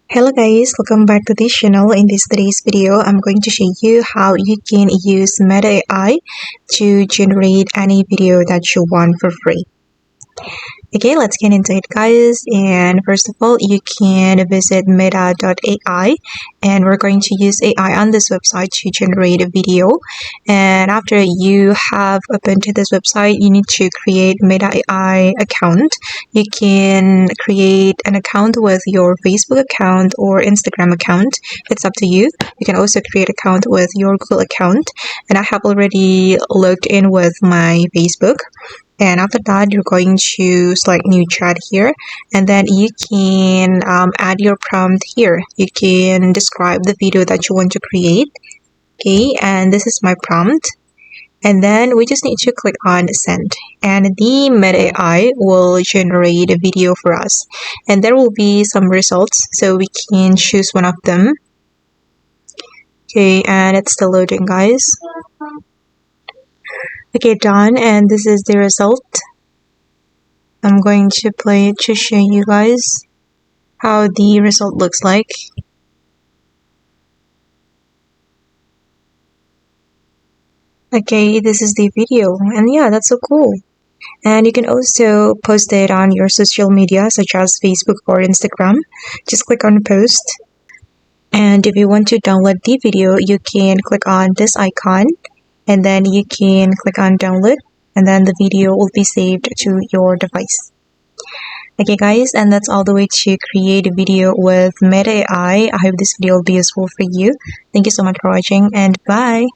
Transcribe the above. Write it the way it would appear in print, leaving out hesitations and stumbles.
Hello guys, welcome back to this channel. In today's video, I'm going to show you how you can use Meta AI to generate any video that you want for free. Okay, let's get into it guys. And first of all, you can visit meta.ai and we're going to use AI on this website to generate a video. And after you have opened to this website, you need to create Meta AI account. You can create an account with your Facebook account or Instagram account. It's up to you. You can also create an account with your Google account. And I have already logged in with my Facebook. And after that, you're going to select new chat here, and then you can add your prompt here. You can describe the video that you want to create. Okay, and this is my prompt. And then we just need to click on send, and the Meta AI will generate a video for us. And there will be some results, so we can choose one of them. Okay, and it's still loading, guys. Okay, done, and this is the result. I'm going to play it to show you guys how the result looks like. Okay, this is the video, and yeah, that's so cool. And you can also post it on your social media such as Facebook or Instagram. Just click on post. And if you want to download the video, you can click on this icon and then you can click on download, and then the video will be saved to your device. Okay guys, and that's all the way to create a video with Meta AI. I hope this video will be useful for you. Thank you so much for watching, and bye.